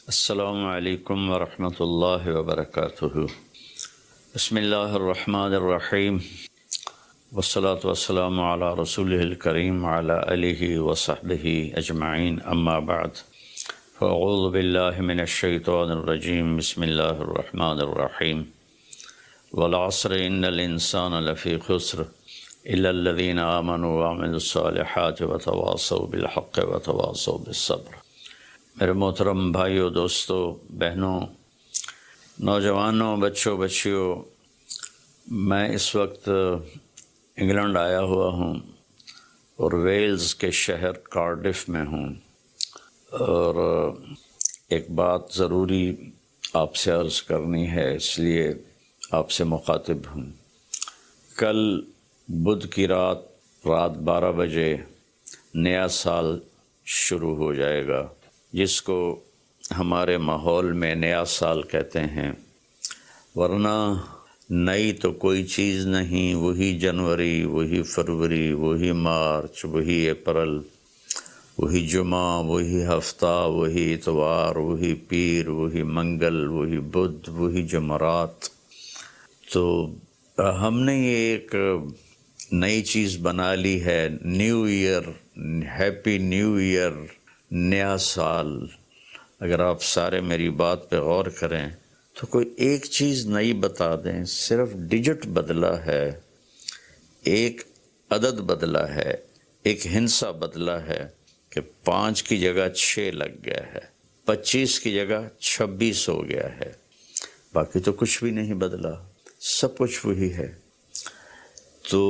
السلام علیکم ورحمۃ اللہ وبرکاتہ۔ بسم اللہ الرحمن الرحیم، والصلاة والسلام علی رسولہ الکریم وعلی آلہ وصحبہ اجمعین، اما بعد فاعوذ باللہ من الشیطان الرجیم، بسم اللہ الرحمن الرحیم۔ والعصر ان الانسان لفی خسر الا الذین آمنوا وعملوا الصالحات وتواصوا بالحق وتواصوا بالصبر۔ میرے محترم بھائیوں، دوستوں، بہنوں، نوجوانوں، بچوں، بچیوں، میں اس وقت انگلینڈ آیا ہوا ہوں اور ویلز کے شہر کارڈف میں ہوں، اور ایک بات ضروری آپ سے عرض کرنی ہے، اس لیے آپ سے مخاطب ہوں۔ کل بدھ کی رات 12 بجے نیا سال شروع ہو جائے گا، جس کو ہمارے ماحول میں نیا سال کہتے ہیں، ورنہ نئی تو کوئی چیز نہیں، وہی جنوری، وہی فروری، وہی مارچ، وہی اپریل، وہی جمعہ، وہی ہفتہ، وہی اتوار، وہی پیر، وہی منگل، وہی بدھ، وہی جمعرات۔ تو ہم نے یہ ایک نئی چیز بنا لی ہے، new year, happy new year, نیا سال۔ اگر آپ سارے میری بات پہ غور کریں تو کوئی ایک چیز نئی بتا دیں، صرف ڈیجٹ بدلا ہے، ایک عدد بدلا ہے، ایک ہندسہ بدلا ہے کہ 5 کی جگہ 6 لگ گیا ہے، 25 کی جگہ 26 ہو گیا ہے، باقی تو کچھ بھی نہیں بدلا، سب کچھ وہی ہے۔ تو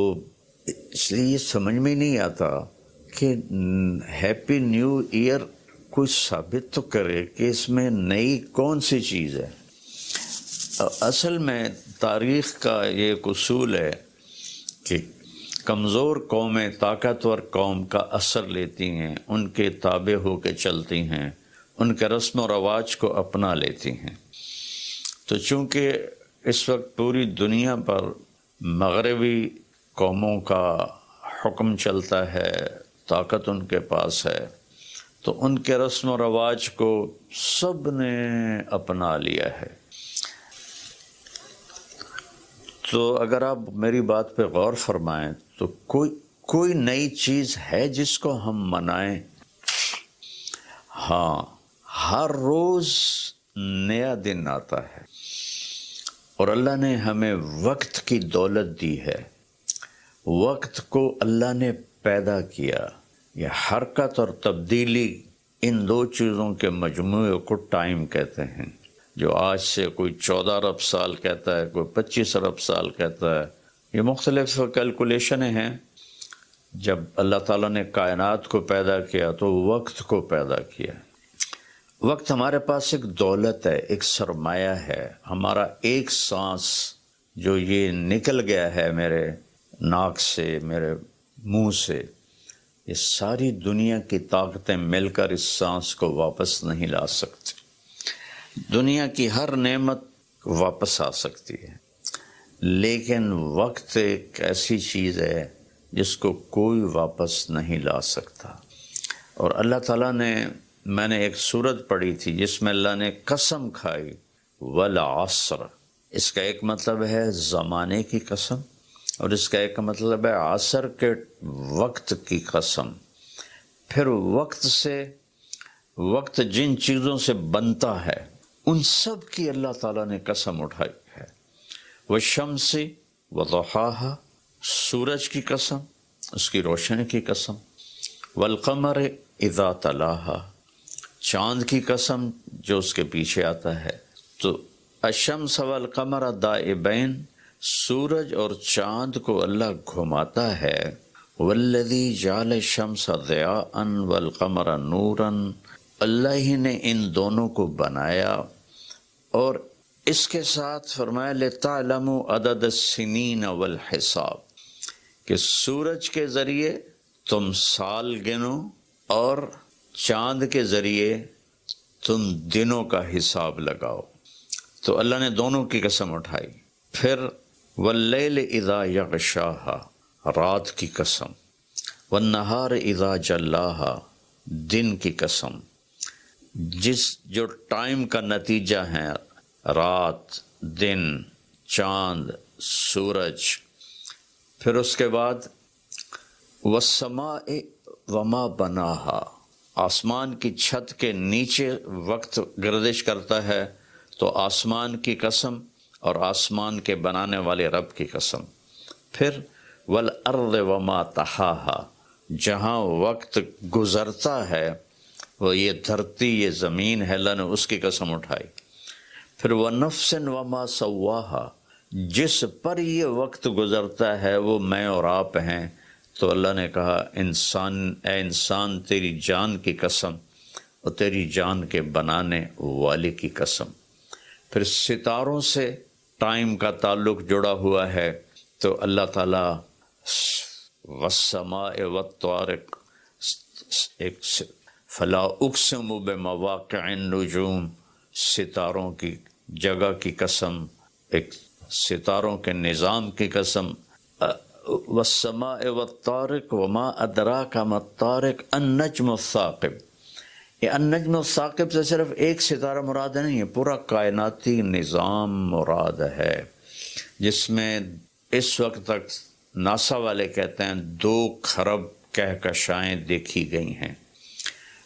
اس لیے یہ سمجھ میں نہیں آتا کہ ہیپی نیو ایئر کوئی ثابت تو کرے کہ اس میں نئی کون سی چیز ہے۔ اصل میں تاریخ کا یہ ایک اصول ہے کہ کمزور قومیں طاقتور قوم کا اثر لیتی ہیں، ان کے تابع ہو کے چلتی ہیں، ان کے رسم و رواج کو اپنا لیتی ہیں۔ تو چونکہ اس وقت پوری دنیا پر مغربی قوموں کا حکم چلتا ہے، طاقت ان کے پاس ہے، تو ان کے رسم و رواج کو سب نے اپنا لیا ہے۔ تو اگر آپ میری بات پہ غور فرمائیں تو کوئی نئی چیز ہے جس کو ہم منائیں؟ ہاں، ہر روز نیا دن آتا ہے، اور اللہ نے ہمیں وقت کی دولت دی ہے۔ وقت کو اللہ نے پیدا کیا، یہ حرکت اور تبدیلی، ان دو چیزوں کے مجموعے کو ٹائم کہتے ہیں، جو آج سے کوئی 14 ارب سال کہتا ہے، کوئی 25 ارب سال کہتا ہے۔ یہ مختلف کیلکولیشنیں ہیں۔ جب اللہ تعالیٰ نے کائنات کو پیدا کیا تو وقت کو پیدا کیا۔ وقت ہمارے پاس ایک دولت ہے، ایک سرمایہ ہے۔ ہمارا ایک سانس جو یہ نکل گیا ہے میرے ناک سے، میرے منہ سے، یہ ساری دنیا کی طاقتیں مل کر اس سانس کو واپس نہیں لا سکتی۔ دنیا کی ہر نعمت واپس آ سکتی ہے، لیکن وقت ایک ایسی چیز ہے جس کو کوئی واپس نہیں لا سکتا۔ اور اللہ تعالیٰ نے، میں نے ایک سورت پڑھی تھی جس میں اللہ نے قسم کھائی، والعصر۔ اس کا ایک مطلب ہے زمانے کی قسم، اور اس کا ایک مطلب ہے عصر کے وقت کی قسم۔ پھر وقت جن چیزوں سے بنتا ہے ان سب کی اللہ تعالیٰ نے قسم اٹھائی ہے۔ والشمس وضحاها، سورج کی قسم، اس کی روشنی کی قسم۔ والقمر اذا تلاها، چاند کی قسم جو اس کے پیچھے آتا ہے۔ تو الشمس والقمر دائبین، سورج اور چاند کو اللہ گھماتا ہے۔ والذی جعل الشمس ضیاء والقمر نورا، اللہ ہی نے ان دونوں کو بنایا، اور اس کے ساتھ فرمایا لِتَعْلَمُوا عَدَدَ السِّنِينَ وَالْحِسَابَ، کہ سورج کے ذریعے تم سال گنو اور چاند کے ذریعے تم دنوں کا حساب لگاؤ۔ تو اللہ نے دونوں کی قسم اٹھائی۔ پھر واللیل اذا یغشاہا، رات کی قسم۔ والنہار اذا جلاہا، دن کی قسم۔ جو ٹائم کا نتیجہ ہے، رات، دن، چاند، سورج، پھر اس کے بعد وَالسَّمَاءِ وَمَا بَنَاهَا، آسمان کی چھت کے نیچے وقت گردش کرتا ہے تو آسمان کی قسم اور آسمان کے بنانے والے رب کی قسم۔ پھر وَالْأَرْضِ وَمَا طَحَاهَا، جہاں وقت گزرتا ہے وہ یہ دھرتی، یہ زمین ہے، اللہ نے اس کی قسم اٹھائی۔ پھر وَنَفْسٍ وَمَا سَوَّاهَا، جس پر یہ وقت گزرتا ہے وہ میں اور آپ ہیں، تو اللہ نے کہا اے انسان تیری جان کی قسم اور تیری جان کے بنانے والے کی قسم۔ پھر ستاروں سے ٹائم کا تعلق جڑا ہوا ہے، تو اللہ تعالیٰ وَالسَّمَاءِ وَالطَّارِقِ، ایک فَلَا أُقْسِمُ بِمَوَاقِعِ النُّجُومِ، ستاروں کی جگہ کی قسم، ایک ستاروں کے نظام کی قسم۔ وَالسَّمَاءِ وَالطَّارِقِ وَمَا أَدْرَاكَ مَا الطَّارِقُ النَّجْمُ الثَّاقِبُ، یہ النجم الثاقب سے صرف ایک ستارہ مراد نہیں ہے، پورا کائناتی نظام مراد ہے، جس میں اس وقت تک ناسا والے کہتے ہیں 2 کھرب کہکشائیں دیکھی گئی ہیں۔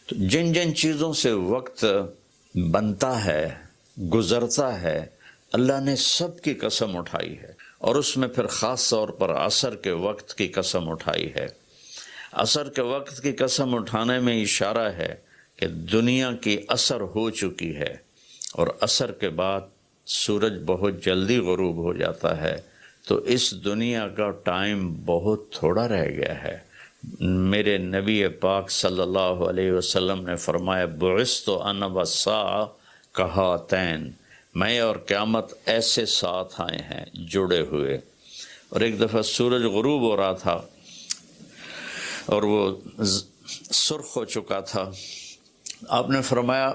تو جن جن چیزوں سے وقت بنتا ہے، گزرتا ہے، اللہ نے سب کی قسم اٹھائی ہے، اور اس میں پھر خاص طور پر عصر کے وقت کی قسم اٹھائی ہے۔ عصر کے وقت کی قسم اٹھانے میں اشارہ ہے کہ دنیا کی عصر ہو چکی ہے، اور عصر کے بعد سورج بہت جلدی غروب ہو جاتا ہے، تو اس دنیا کا ٹائم بہت تھوڑا رہ گیا ہے۔ میرے نبی پاک صلی اللہ علیہ وسلم نے فرمایا بعثت انا والساعہ کہاتین، میں اور قیامت ایسے ساتھ آئے ہیں جڑے ہوئے۔ اور ایک دفعہ سورج غروب ہو رہا تھا اور وہ سرخ ہو چکا تھا، آپ نے فرمایا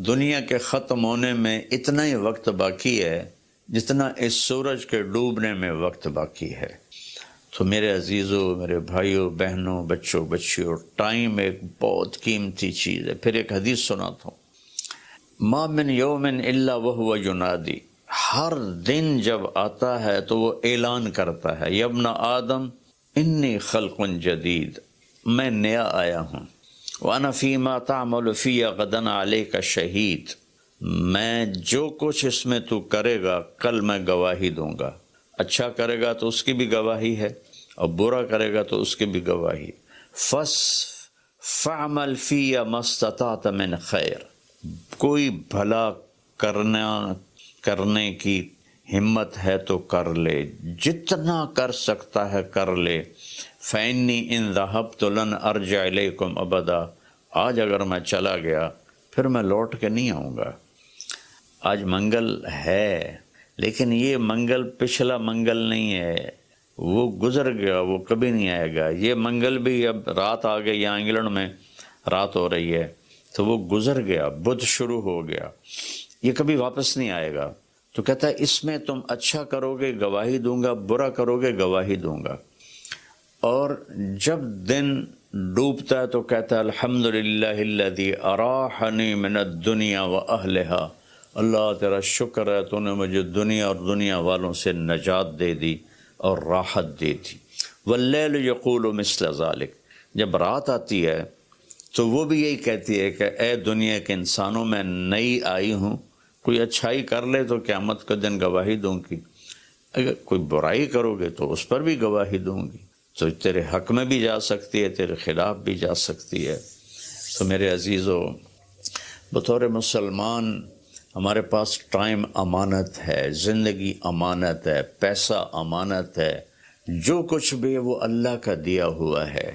دنیا کے ختم ہونے میں اتنا ہی وقت باقی ہے جتنا اس سورج کے ڈوبنے میں وقت باقی ہے۔ تو میرے عزیزوں، میرے بھائیوں، بہنوں، بچوں، بچیوں، ٹائم ایک بہت قیمتی چیز ہے۔ پھر ایک حدیث سناتا ہوں، ما من یوم الا وہو ینادی، ہر دن جب آتا ہے تو وہ اعلان کرتا ہے، یا ابن آدم انی خلق جدید، میں نیا آیا ہوں، وَأَنَا فِي مَا تَعْمَلُ فِيَّ غَدًا عَلَيْكَ شہید، میں جو کچھ اس میں تو کرے گا کل میں گواہی دوں گا، اچھا کرے گا تو اس کی بھی گواہی ہے اور برا کرے گا تو اس کی بھی گواہی۔ فَعْمَلْ فِيَّ مَا اسْتَطَعْتَ مِنْ خَيْرٍ، کوئی بھلا کرنے کی ہمت ہے تو کر لے، جتنا کر سکتا ہے کر لے۔ فَإِنِّي إِن ذَهَبْتُ لَنْ أَرْجِعَ إِلَيْكُمْ أَبَدًا، آج اگر میں چلا گیا پھر میں لوٹ کے نہیں آؤں گا۔ آج منگل ہے لیکن یہ منگل پچھلا منگل نہیں ہے، وہ گزر گیا، وہ کبھی نہیں آئے گا۔ یہ منگل بھی اب رات آ گئی، یہاں انگلینڈ میں رات ہو رہی ہے، تو وہ گزر گیا، بدھ شروع ہو گیا، یہ کبھی واپس نہیں آئے گا۔ تو کہتا ہے اس میں تم اچھا کرو گے گواہی دوں گا، برا کرو گے گواہی دوں گا۔ اور جب دن ڈوبتا ہے تو کہتا ہے الحمدللہ الذی اراحنی من الدنیا واہلہا، اللہ تیرا شکر ہے تو نے مجھے دنیا اور دنیا والوں سے نجات دے دی اور راحت دے دی۔ واللیل یقول مثل ذالک، جب رات آتی ہے تو وہ بھی یہی کہتی ہے کہ اے دنیا کے انسانوں میں نئی آئی ہوں، کوئی اچھائی کر لے تو قیامت کے دن گواہی دوں گی، اگر کوئی برائی کرو گے تو اس پر بھی گواہی دوں گی، تو تیرے حق میں بھی جا سکتی ہے، تیرے خلاف بھی جا سکتی ہے۔ تو میرے عزیزو، بطور مسلمان ہمارے پاس ٹائم امانت ہے، زندگی امانت ہے، پیسہ امانت ہے، جو کچھ بھی ہے وہ اللہ کا دیا ہوا ہے۔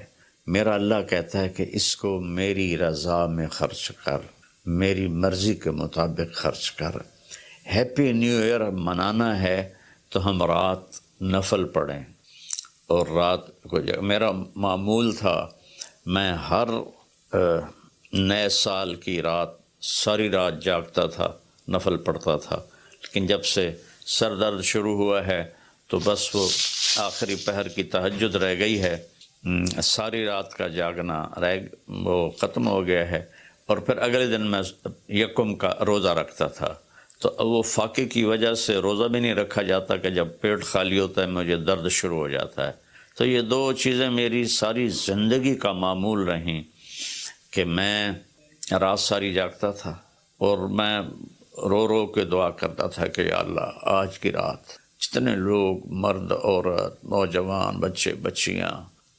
میرا اللہ کہتا ہے کہ اس کو میری رضا میں خرچ کر، میری مرضی کے مطابق خرچ کر۔ ہیپی نیو ایئر منانا ہے تو ہم رات نفل پڑھیں، اور رات کو میرا معمول تھا میں ہر نئے سال کی رات ساری رات جاگتا تھا، نفل پڑھتا تھا، لیکن جب سے سر درد شروع ہوا ہے تو بس وہ آخری پہر کی تہجد رہ گئی ہے، ساری رات کا جاگنا وہ ختم ہو گیا ہے۔ اور پھر اگلے دن میں یکم کا روزہ رکھتا تھا، تو وہ فاقے کی وجہ سے روزہ بھی نہیں رکھا جاتا کہ جب پیٹ خالی ہوتا ہے مجھے درد شروع ہو جاتا ہے۔ تو یہ دو چیزیں میری ساری زندگی کا معمول رہیں کہ میں رات ساری جاگتا تھا اور میں رو رو کے دعا کرتا تھا کہ یا اللہ آج کی رات جتنے لوگ مرد عورت نوجوان بچے بچیاں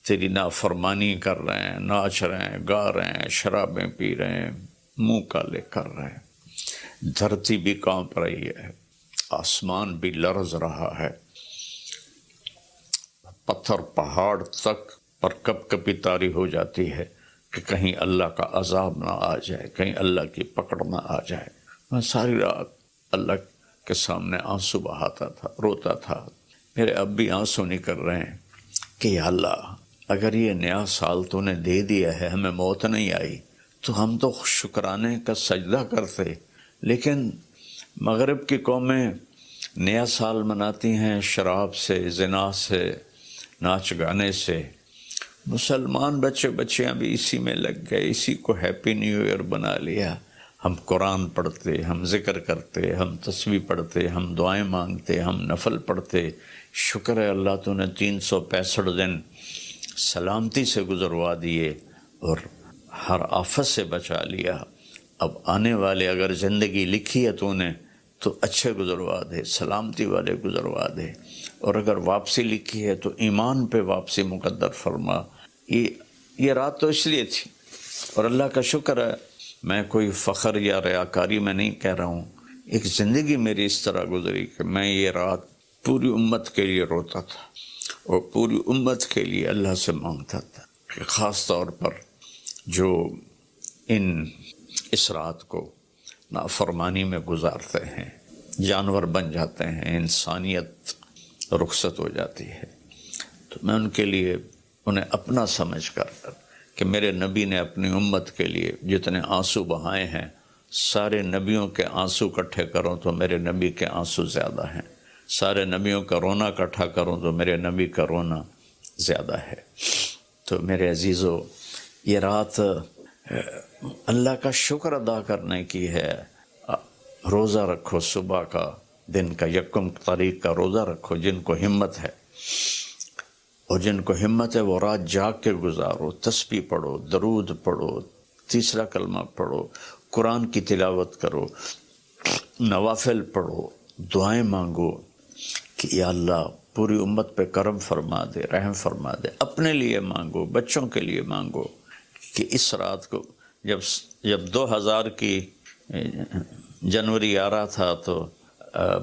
تیری نافرمانی کر رہے ہیں، ناچ رہے ہیں، گا رہے ہیں، شرابیں پی رہے ہیں، منہ کالے کر رہے ہیں، دھرتی بھی کانپ رہی ہے، آسمان بھی لرز رہا ہے، پتھر پہاڑ تک پر کپ کپی طاری ہو جاتی ہے کہ کہیں اللہ کا عذاب نہ آ جائے، کہیں اللہ کی پکڑ نہ آ جائے۔ میں ساری رات اللہ کے سامنے آنسو بہاتا تھا، روتا تھا۔ میرے اب بھی آنسو نکل رہے ہیں کہ یا اللہ اگر یہ نیا سال تو نے دے دیا ہے، ہمیں موت نہیں آئی، تو ہم تو شکرانے کا سجدہ کرتے، لیکن مغرب کی قومیں نیا سال مناتی ہیں شراب سے، زنا سے، ناچ گانے سے۔ مسلمان بچے بچیاں بھی اسی میں لگ گئے، اسی کو ہیپی نیو ایئر بنا لیا۔ ہم قرآن پڑھتے، ہم ذکر کرتے، ہم تسبیح پڑھتے، ہم دعائیں مانگتے، ہم نفل پڑھتے۔ شکر ہے اللہ تو نے 365 دن سلامتی سے گزروا دیے اور ہر آفت سے بچا لیا۔ اب آنے والے اگر زندگی لکھی ہے تو نے تو اچھے گزروا دے، سلامتی والے گزروا دے، اور اگر واپسی لکھی ہے تو ایمان پہ واپسی مقدر فرما۔ یہ رات تو اس لیے تھی، اور اللہ کا شکر ہے میں کوئی فخر یا ریاکاری میں نہیں کہہ رہا ہوں، ایک زندگی میری اس طرح گزری کہ میں یہ رات پوری امت کے لیے روتا تھا اور پوری امت کے لیے اللہ سے مانگتا تھا کہ خاص طور پر جو اس رات کو نافرمانی میں گزارتے ہیں، جانور بن جاتے ہیں، انسانیت رخصت ہو جاتی ہے، تو میں ان کے لیے انہیں اپنا سمجھ کر کہ میرے نبی نے اپنی امت کے لیے جتنے آنسو بہائے ہیں، سارے نبیوں کے آنسو اکٹھے کروں تو میرے نبی کے آنسو زیادہ ہیں، سارے نبیوں کا رونا اکٹھا کروں تو میرے نبی کا رونا زیادہ ہے۔ تو میرے عزیزو، یہ رات اللہ کا شکر ادا کرنے کی ہے۔ روزہ رکھو، صبح کا دن کا یکم تاریخ کا روزہ رکھو جن کو ہمت ہے، اور جن کو ہمت ہے وہ رات جاگ کے گزارو، تسبیح پڑھو، درود پڑھو، تیسرا کلمہ پڑھو، قرآن کی تلاوت کرو، نوافل پڑھو، دعائیں مانگو کہ یا اللہ پوری امت پہ کرم فرما دے، رحم فرما دے۔ اپنے لیے مانگو، بچوں کے لیے مانگو کہ اس رات کو جب 2000 کی جنوری آ رہا تھا تو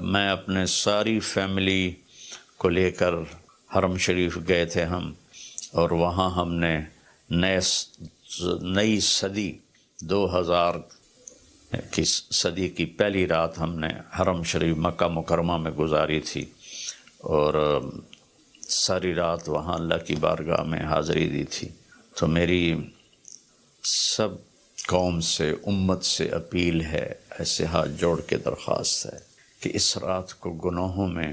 میں اپنے ساری فیملی کو لے کر حرم شریف گئے تھے ہم، اور وہاں ہم نے نئی صدی 2000 کی صدی کی پہلی رات ہم نے حرم شریف مکہ مکرمہ میں گزاری تھی، اور ساری رات وہاں اللہ کی بارگاہ میں حاضری دی تھی۔ تو میری سب قوم سے، امت سے اپیل ہے، ایسے ہاتھ جوڑ کے درخواست ہے کہ اس رات کو گناہوں میں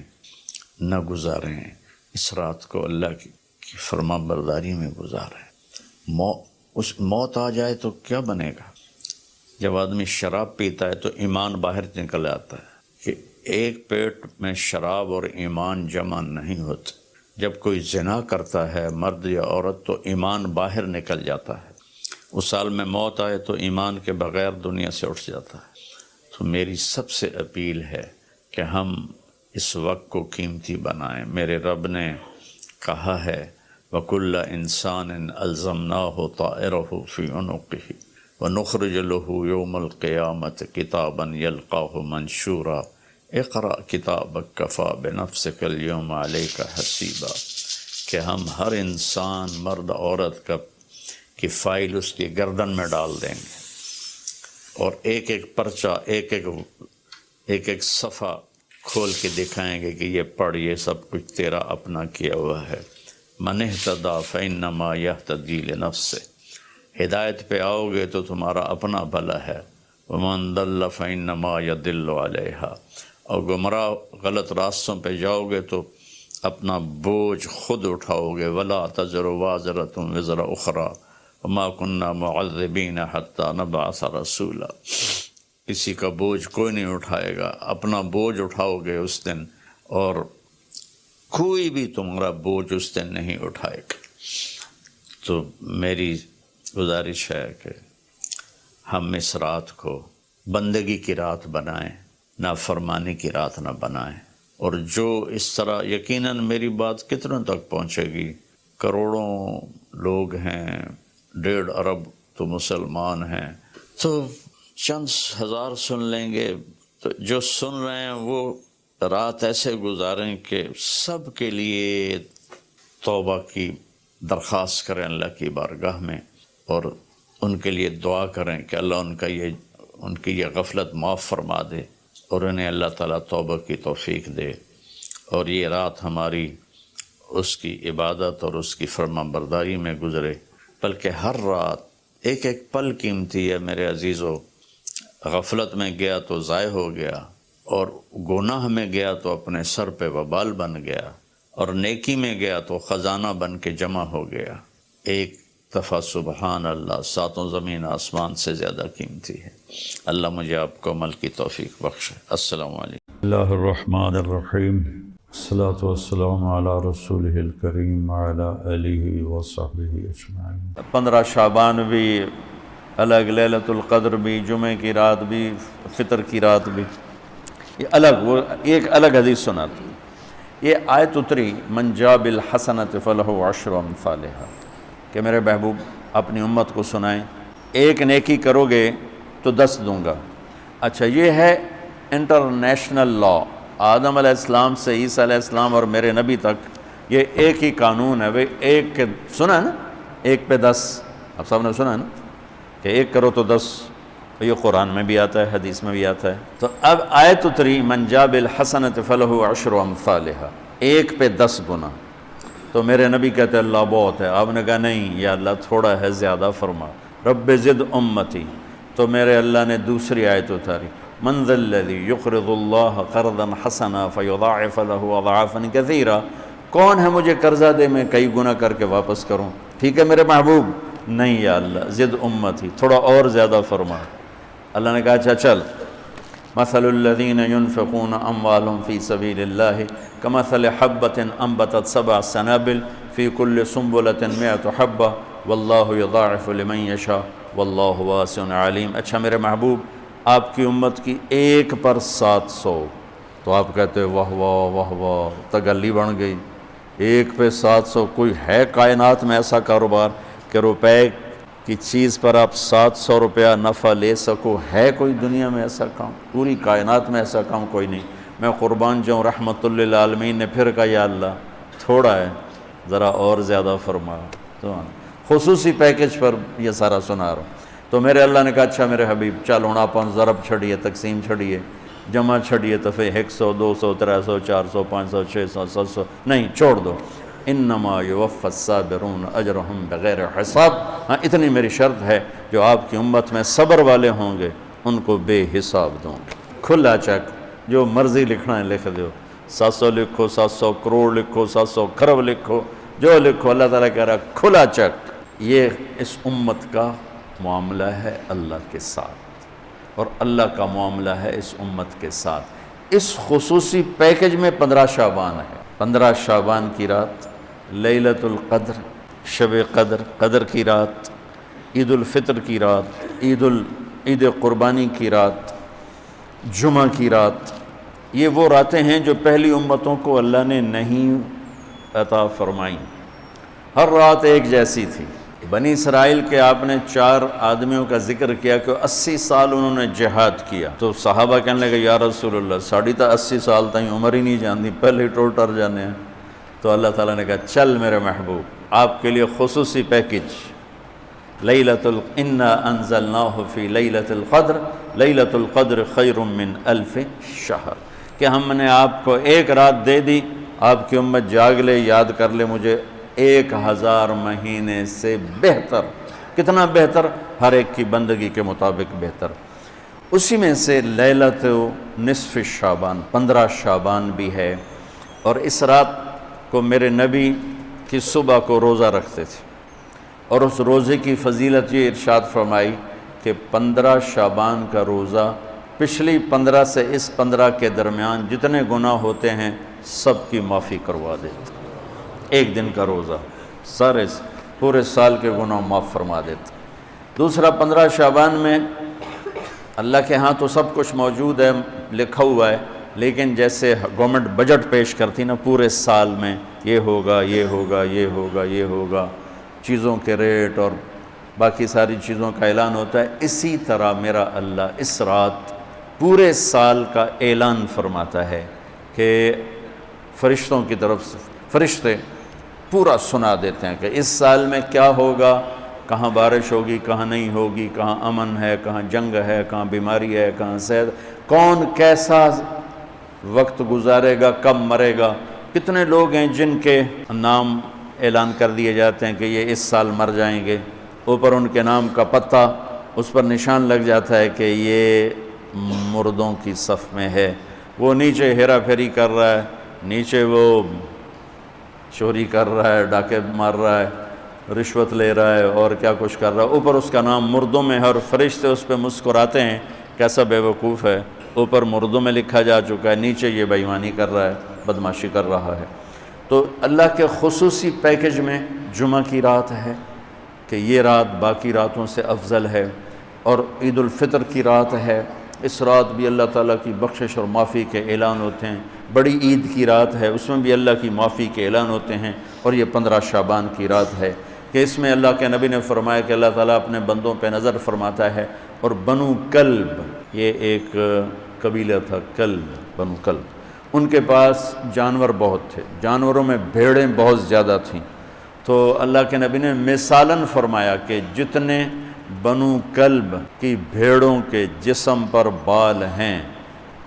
نہ گزاریں، اس رات کو اللہ کی فرما برداری میں گزاریں۔ موت آ جائے تو کیا بنے گا؟ جب آدمی شراب پیتا ہے تو ایمان باہر نکل آتا ہے کہ ایک پیٹ میں شراب اور ایمان جمع نہیں ہوتے۔ جب کوئی زنا کرتا ہے مرد یا عورت تو ایمان باہر نکل جاتا ہے، اس سال میں موت آئے تو ایمان کے بغیر دنیا سے اٹھ جاتا ہے۔ تو میری سب سے اپیل ہے کہ ہم اس وقت کو قیمتی بنائیں۔ میرے رب نے کہا ہے وَكُلَّ إِنسَانٍ أَلْزَمْنَاهُ طَائِرَهُ فِي عُنُقِهِ وَنُخْرِجُ لَهُ يَوْمَ الْقِيَامَةِ كِتَابًا يَلْقَاهُ مَنْشُورًا اقرأ كِتَابَكَ كَفَى بِنَفْسِكَ الْيَوْمَ عَلَيْكَ حَسِيبًا، کہ ہم ہر انسان مرد عورت کی فائل اس کی گردن میں ڈال دیں گے، اور ایک ایک پرچہ، ایک ایک صفحہ کھول کے دکھائیں گے کہ یہ پڑھ، یہ سب کچھ تیرا اپنا کیا ہوا ہے۔ من اہتدی فإنما یہتدی لنفسہ، ہدایت پہ آؤ گے تو تمہارا اپنا بھلا ہے، ومن ضل فإنما یضل علیہا، اور گمراہ غلط راستوں پہ جاؤ گے تو اپنا بوجھ خود اٹھاؤ گے، ولا تزر وازرۃ وزر اخری، وما كنا معذبین حتی نبعث رسولا، کسی کا بوجھ کوئی نہیں اٹھائے گا، اپنا بوجھ اٹھاؤ گے اس دن، اور کوئی بھی تمہارا بوجھ اس دن نہیں اٹھائے گا۔ تو میری گزارش ہے کہ ہم اس رات کو بندگی کی رات بنائیں، نافرمانی کی رات نہ بنائیں، اور جو اس طرح، یقیناً میری بات کتنوں تک پہنچے گی، کروڑوں لوگ ہیں، 1.5 ارب تو مسلمان ہیں، تو چند ہزار سن لیں گے، تو جو سن رہے ہیں وہ رات ایسے گزاریں کہ سب کے لیے توبہ کی درخواست کریں اللہ کی بارگاہ میں، اور ان کے لیے دعا کریں کہ اللہ ان کی یہ غفلت معاف فرما دے، اور انہیں اللہ تعالیٰ توبہ کی توفیق دے، اور یہ رات ہماری اس کی عبادت اور اس کی فرما برداری میں گزرے، بلکہ ہر رات ایک ایک پل قیمتی ہے میرے عزیزو۔ غفلت میں گیا تو ضائع ہو گیا، اور گناہ میں گیا تو اپنے سر پہ وبال بن گیا، اور نیکی میں گیا تو خزانہ بن کے جمع ہو گیا۔ ایک دفعہ سبحان اللہ 7 زمین آسمان سے زیادہ قیمتی ہے۔ اللہ مجھے آپ کو عمل کی توفیق بخشے۔ السلام علیکم۔ اللہ الرحمن الرحیم، الصلاۃ والسلام علی رسولہ الکریم وعلی آلہ وصحبہ اجمعین۔ 15 شعبان بھی الگ، لیلۃ القدر بھی، جمعہ کی رات بھی، فطر کی رات بھی، یہ الگ، وہ ایک الگ حدیث سناتی ہے۔ یہ آیت اتری من جاء بالحسنۃ فلہ عشر امثالھا، کہ میرے محبوب اپنی امت کو سنائیں، ایک نیکی کرو گے تو 10 دوں گا۔ اچھا، یہ ہے انٹرنیشنل لا، آدم علیہ السلام سے عیسیٰ علیہ السلام اور میرے نبی تک یہ ایک ہی قانون ہے۔ بھئی ایک کے سنا ہے نا، 1 پہ 10، آپ سب نے سنا ہے نا کہ 1 کرو تو 10، یہ قرآن میں بھی آتا ہے، حدیث میں بھی آتا ہے۔ تو اب آیت اتری من جاء بالحسنۃ فلہ عشر امثالھا، 1 پہ 10 گنا۔ تو میرے نبی کہتے ہیں اللہ بہت ہے، آپ نے کہا نہیں یا اللہ تھوڑا ہے، زیادہ فرما، رب زد امتی۔ تو میرے اللہ نے دوسری آیت اتاری، من ذا الذی یقرض اللہ قرضا حسنا فیضاعف له اضعافا کثیرا، کون ہے مجھے قرضہ دے میں کئی گنا کر کے واپس کروں؟ ٹھیک ہے میرے محبوب، نہیں یا اللہ زد امتی، تھوڑا اور زیادہ فرما۔ اللہ نے کہا اچھا چل، مثل الذین ينفقون اموالهم فی سبیل اللہ کمثل حبۃ انبتت 7 سنابل فی کل سنبلۃ 100 حبۃ واللہ یضاعف لمن یشاء واللہ واسع علیم۔ اچھا میرے محبوب، آپ کی امت کی 1 پر 700، تو آپ کہتے واہ واہ واہ واہ، تگلی بن گئی، 1 پہ 700۔ کوئی ہے کائنات میں ایسا کاروبار کہ روپے کی چیز پر آپ 700 روپیہ نفع لے سکو؟ ہے کوئی دنیا میں ایسا کام؟ پوری کائنات میں ایسا کام کوئی نہیں۔ میں قربان جاؤں، رحمت للعالمین نے پھر کہا یا اللہ تھوڑا ہے، ذرا اور زیادہ فرما۔ تو خصوصی پیکج پر یہ سارا سنا رہا ہوں۔ تو میرے اللہ نے کہا اچھا میرے حبیب چل ہوں آپ ضرب چھڑیے، تقسیم چھڑیے، جمع چھڑیے، تو پھر 100 200 300 400 500 600 700 نہیں، چھوڑ دو، انما یوفی الصابرون اجرہم بغیر حساب۔ ہاں اتنی میری شرط ہے، جو آپ کی امت میں صبر والے ہوں گے ان کو بے حساب دوں گے۔ کھلا چیک، جو مرضی لکھنا ہے لکھ دو، 700 لکھو، 700 کروڑ لکھو، 700 کھرب لکھو، جو لکھو، اللہ تعالیٰ کہہ رہا کھلا چیک۔ یہ اس امت کا معاملہ ہے اللہ کے ساتھ، اور اللہ کا معاملہ ہے اس امت کے ساتھ۔ اس خصوصی پیکج میں 15 شعبان ہے۔ 15 شعبان کی رات، لیلۃ القدر، شب قدر، قدر کی رات، عید الفطر کی رات، عید قربانی کی رات، جمعہ کی رات، یہ وہ راتیں ہیں جو پہلی امتوں کو اللہ نے نہیں عطا فرمائیں۔ ہر رات ایک جیسی تھی۔ بنی اسرائیل کے آپ نے 4 آدمیوں کا ذکر کیا کہ 80 سال انہوں نے جہاد کیا، تو صحابہ کہنے لگے یا رسول اللہ ساڑھی تا 80 سال تائیں عمر ہی نہیں جاندی، پہلے ہی ٹور ٹر جانے ہیں۔ تو اللہ تعالیٰ نے کہا چل میرے محبوب، آپ کے لیے خصوصی پیکج، انا انزلناہ فی لیلۃ القدر، لیلۃ القدر خیر من 1000 شہر، کہ ہم نے آپ کو 1 رات دے دی، آپ کی امت جاگ لے، یاد کر لے مجھے، 1000 مہینے سے بہتر۔ کتنا بہتر؟ ہر ایک کی بندگی کے مطابق بہتر۔ اسی میں سے لیلۃ نصف شعبان، 15 شعبان بھی ہے، اور اس رات کو میرے نبی کی صبح کو روزہ رکھتے تھے، اور اس روزے کی فضیلت یہ ارشاد فرمائی کہ 15 شعبان کا روزہ پچھلی 15 سے اس 15 کے درمیان جتنے گناہ ہوتے ہیں سب کی معافی کروا دیتا. ایک دن کا روزہ سارے پورے سال کے گناہ معاف فرما دیتا. دوسرا 15 شعبان میں اللہ کے ہاں تو سب کچھ موجود ہے، لکھا ہوا ہے، لیکن جیسے گورنمنٹ بجٹ پیش کرتی نا پورے سال میں یہ ہوگا یہ ہوگا یہ ہوگا یہ ہوگا، چیزوں کے ریٹ اور باقی ساری چیزوں کا اعلان ہوتا ہے، اسی طرح میرا اللہ اس رات پورے سال کا اعلان فرماتا ہے کہ فرشتوں کی طرف سے فرشتے پورا سنا دیتے ہیں کہ اس سال میں کیا ہوگا، کہاں بارش ہوگی، کہاں نہیں ہوگی، کہاں امن ہے، کہاں جنگ ہے، کہاں بیماری ہے، کہاں صحت، کون کیسا وقت گزارے گا، کب مرے گا. کتنے لوگ ہیں جن کے نام اعلان کر دیے جاتے ہیں کہ یہ اس سال مر جائیں گے، اوپر ان کے نام کا پتہ اس پر نشان لگ جاتا ہے کہ یہ مردوں کی صف میں ہے. وہ نیچے ہیرا پھیری کر رہا ہے، نیچے وہ چوری کر رہا ہے، ڈاکے مار رہا ہے، رشوت لے رہا ہے اور کیا کچھ کر رہا ہے، اوپر اس کا نام مردوں میں ہے اور فرشتے اس پہ مسکراتے ہیں کیسا بے وقوف ہے، اوپر مردوں میں لکھا جا چکا ہے، نیچے یہ بے ایمانی کر رہا ہے، بدماشی کر رہا ہے. تو اللہ کے خصوصی پیکج میں جمعہ کی رات ہے کہ یہ رات باقی راتوں سے افضل ہے، اور عید الفطر کی رات ہے، اس رات بھی اللہ تعالیٰ کی بخشش اور معافی کے اعلان ہوتے ہیں. بڑی عید کی رات ہے، اس میں بھی اللہ کی معافی کے اعلان ہوتے ہیں. اور یہ 15 شعبان کی رات ہے کہ اس میں اللہ کے نبی نے فرمایا کہ اللہ تعالیٰ اپنے بندوں پہ نظر فرماتا ہے. اور بنو کلب، یہ ایک قبیلہ تھا، کلب، بنو کلب، ان کے پاس جانور بہت تھے، جانوروں میں بھیڑیں بہت زیادہ تھیں. تو اللہ کے نبی نے مثالاً فرمایا کہ جتنے بنو کلب کی بھیڑوں کے جسم پر بال ہیں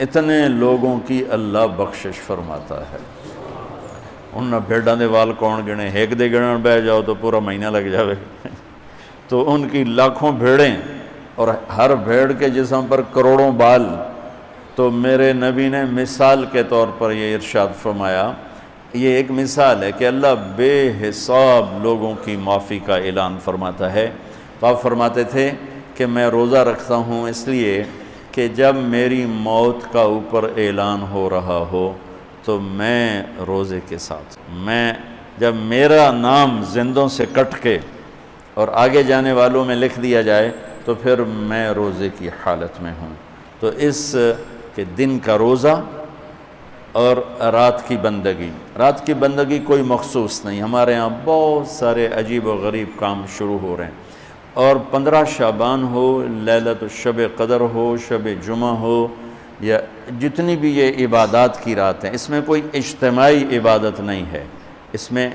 اتنے لوگوں کی اللہ بخشش فرماتا ہے. ان بھیڑاں دے وال کون گنے، ایک دے گنن بہ جاؤ تو پورا مہینہ لگ جاوے. تو ان کی لاکھوں بھیڑیں اور ہر بھیڑ کے جسم پر کروڑوں بال. تو میرے نبی نے مثال کے طور پر یہ ارشاد فرمایا، یہ ایک مثال ہے کہ اللہ بے حساب لوگوں کی معافی کا اعلان فرماتا ہے. تو آپ فرماتے تھے کہ میں روزہ رکھتا ہوں اس لیے کہ جب میری موت کا اوپر اعلان ہو رہا ہو تو میں روزے کے ساتھ، میں جب میرا نام زندوں سے کٹ کے اور آگے جانے والوں میں لکھ دیا جائے تو پھر میں روزے کی حالت میں ہوں. تو اس کہ دن کا روزہ اور رات کی بندگی، رات کی بندگی کوئی مخصوص نہیں، ہمارے ہاں بہت سارے عجیب و غریب کام شروع ہو رہے ہیں. اور 15 شعبان ہو، لیلۃ الشب قدر ہو، شب جمعہ ہو، یا جتنی بھی یہ عبادات کی رات ہیں، اس میں کوئی اجتماعی عبادت نہیں ہے، اس میں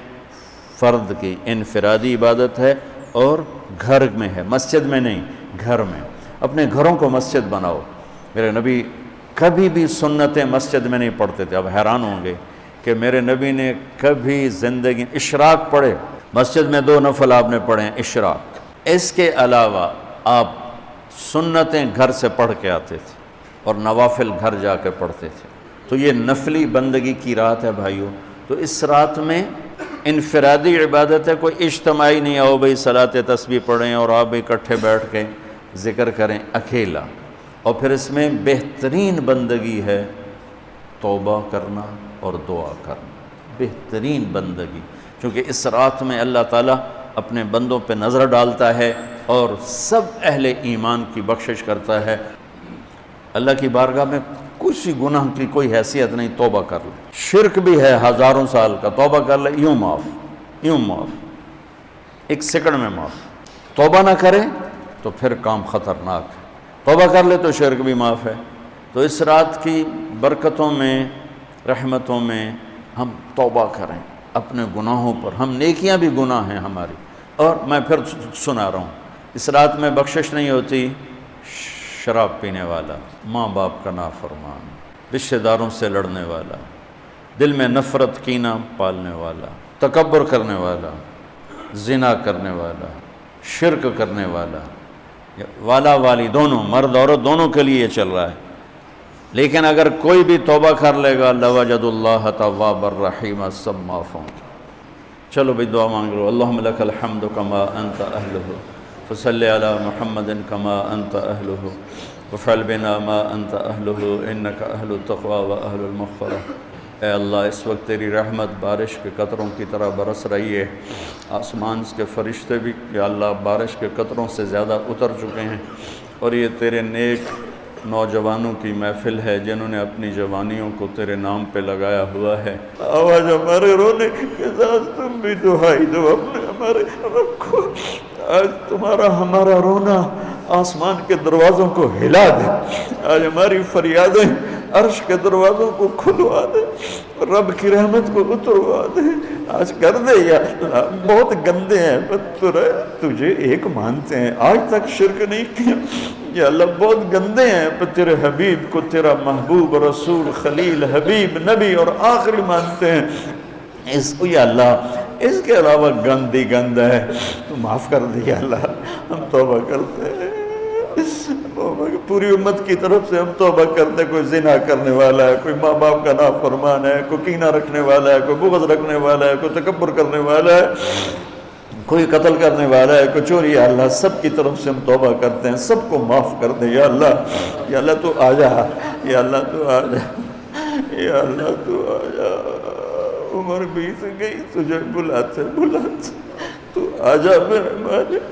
فرد کی انفرادی عبادت ہے اور گھر میں ہے، مسجد میں نہیں، گھر میں. اپنے گھروں کو مسجد بناؤ. میرے نبی کبھی بھی سنتیں مسجد میں نہیں پڑھتے تھے. اب حیران ہوں گے کہ میرے نبی نے کبھی زندگی اشراق پڑھے، مسجد میں 2 نفل آپ نے پڑھے ہیں اشراق، اس کے علاوہ آپ سنتیں گھر سے پڑھ کے آتے تھے اور نوافل گھر جا کے پڑھتے تھے. تو یہ نفلی بندگی کی رات ہے بھائیوں. تو اس رات میں انفرادی عبادت ہے، کوئی اجتماعی نہیں، آؤ بھائی صلاۃ تسبیح پڑھیں اور آپ اکٹھے بیٹھ کے ذکر کریں، اکیلا. اور پھر اس میں بہترین بندگی ہے توبہ کرنا اور دعا کرنا، بہترین بندگی، کیونکہ اس رات میں اللہ تعالیٰ اپنے بندوں پہ نظر ڈالتا ہے اور سب اہل ایمان کی بخشش کرتا ہے. اللہ کی بارگاہ میں کسی گناہ کی کوئی حیثیت نہیں، توبہ کر لے. شرک بھی ہے ہزاروں سال کا، توبہ کر لے یوں معاف، یوں معاف، 1 سیکنڈ میں معاف. توبہ نہ کرے تو پھر کام خطرناک ہے، توبہ کر لے تو شرک بھی معاف ہے. تو اس رات کی برکتوں میں، رحمتوں میں ہم توبہ کریں اپنے گناہوں پر. ہم نیکیاں بھی گناہ ہیں ہماری. اور میں پھر سنا رہا ہوں، اس رات میں بخشش نہیں ہوتی شراب پینے والا، ماں باپ کا نافرمان، رشتہ داروں سے لڑنے والا، دل میں نفرت کینہ پالنے والا، تکبر کرنے والا، زنا کرنے والا، شرک کرنے والا، والا والی دونوں، مرد عورت دونوں کے لیے یہ چل رہا ہے. لیکن اگر کوئی بھی توبہ کر لے گا لوجد اللہ توابا الرحیم، سب معاف ہوں گے. چلو بھائی دعا مانگ لو. اللہم لک الحمد کما انت اہلہ فصلی علی محمد کما انت اہلہ وفعل بنا ما انت اہلہ انک اہل التقوی و اہل المغفرہ. اے اللہ اس وقت تیری رحمت بارش کے قطروں کی طرح برس رہی ہے. آسمان کے فرشتے بھی یا اللہ بارش کے قطروں سے زیادہ اتر چکے ہیں، اور یہ تیرے نیک نوجوانوں کی محفل ہے جنہوں نے اپنی جوانیوں کو تیرے نام پہ لگایا ہوا ہے. آواز ہمارے رونے کے ساتھ تم بھی دعائی دو اپنے ہمارے رب کو. آج تمہارا ہمارا رونا آسمان کے دروازوں کو ہلا دے. آج ہماری فریادیں عرش کے دروازوں کو کھلوا دے، رب کی رحمت کو اتروا دے. آج کر دے یا اللہ. بہت گندے ہیں پر تجھے ایک مانتے ہیں، آج تک شرک نہیں کیا یا اللہ. بہت گندے ہیں پر تیرے حبیب کو تیرا محبوب رسول خلیل حبیب نبی اور آخری مانتے ہیں. اس کو یا اللہ اس کے علاوہ گندی گند ہے، تو معاف کر دے یا اللہ. ہم توبہ کرتے ہیں، پوری امت کی طرف سے ہم توبہ کرتے. کوئی زنا کرنے والا ہے، کوئی ماں باپ کا نافرمان ہے، کوئی کینہ رکھنے والا ہے، کوئی بغض رکھنے والا ہے، کوئی تکبر کرنے والا ہے، کوئی قتل کرنے والا ہے، کوئی چوری. یا اللہ سب کی طرف سے ہم توبہ کرتے ہیں، سب کو معاف کر دے یا اللہ. یا اللہ تو آ جا، یا اللہ تو آ جا، یا اللہ تو آ جا. عمر بیت گئی، تجھے بلاتے بلاتے تو آ جا میرے مالک.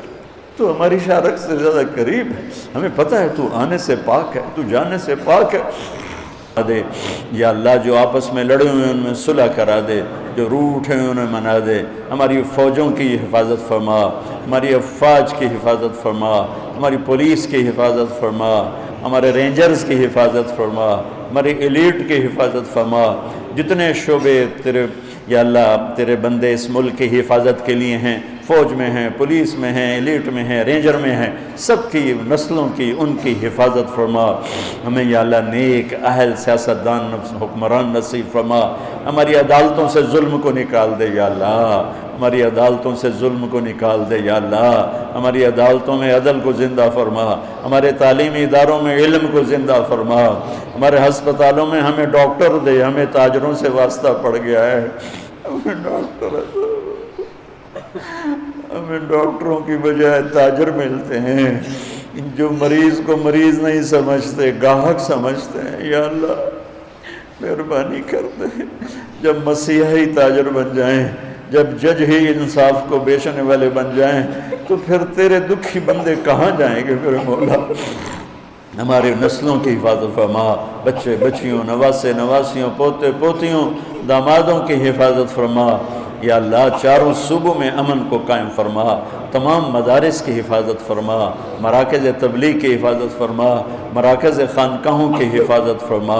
تو ہماری شارک سے زیادہ قریب ہے، ہمیں پتہ ہے تو آنے سے پاک ہے، تو جانے سے پاک ہے. دے یا اللہ جو آپس میں لڑے ہوئے ان میں صلح کرا دے، جو روٹھے ہیں انہیں منا دے. ہماری فوجوں کی حفاظت فرما، ہماری افواج کی حفاظت فرما، ہماری پولیس کی حفاظت فرما، ہمارے رینجرز کی حفاظت فرما، ہماری ایلیٹ کی حفاظت فرما. جتنے شعبے تیرے یا اللہ تیرے بندے اس ملک کی حفاظت کے لیے ہیں، فوج میں ہیں، پولیس میں ہیں، ایلیٹ میں ہیں، رینجر میں ہیں، سب کی نسلوں کی ان کی حفاظت فرما. ہمیں یا اللہ نیک اہل سیاستدان حکمران نصیب فرما. ہماری عدالتوں سے ظلم کو نکال دے یا اللہ، ہماری عدالتوں سے ظلم کو نکال دے یا اللہ. ہماری عدالتوں میں عدل کو زندہ فرما، ہمارے تعلیمی اداروں میں علم کو زندہ فرما. ہمارے ہسپتالوں میں ہمیں ڈاکٹر دے. ہمیں تاجروں سے واسطہ پڑ گیا ہے، ہمیں ڈاکٹروں کی بجائے تاجر ملتے ہیں جو مریض کو مریض نہیں سمجھتے، گاہک سمجھتے ہیں. یا اللہ مہربانی کر دے. جب مسیحی تاجر بن جائیں، جب جج ہی انصاف کو بیچنے والے بن جائیں، تو پھر تیرے دکھی بندے کہاں جائیں گے میرے مولا. ہمارے نسلوں کی حفاظت فرما، بچے بچیوں، نواسے نواسیوں، پوتے پوتیوں، دامادوں کی حفاظت فرما. یا اللہ چاروں صوبوں میں امن کو قائم فرما، تمام مدارس کی حفاظت فرما، مراکز تبلیغ کی حفاظت فرما، مراکز خانقاہوں کی حفاظت فرما.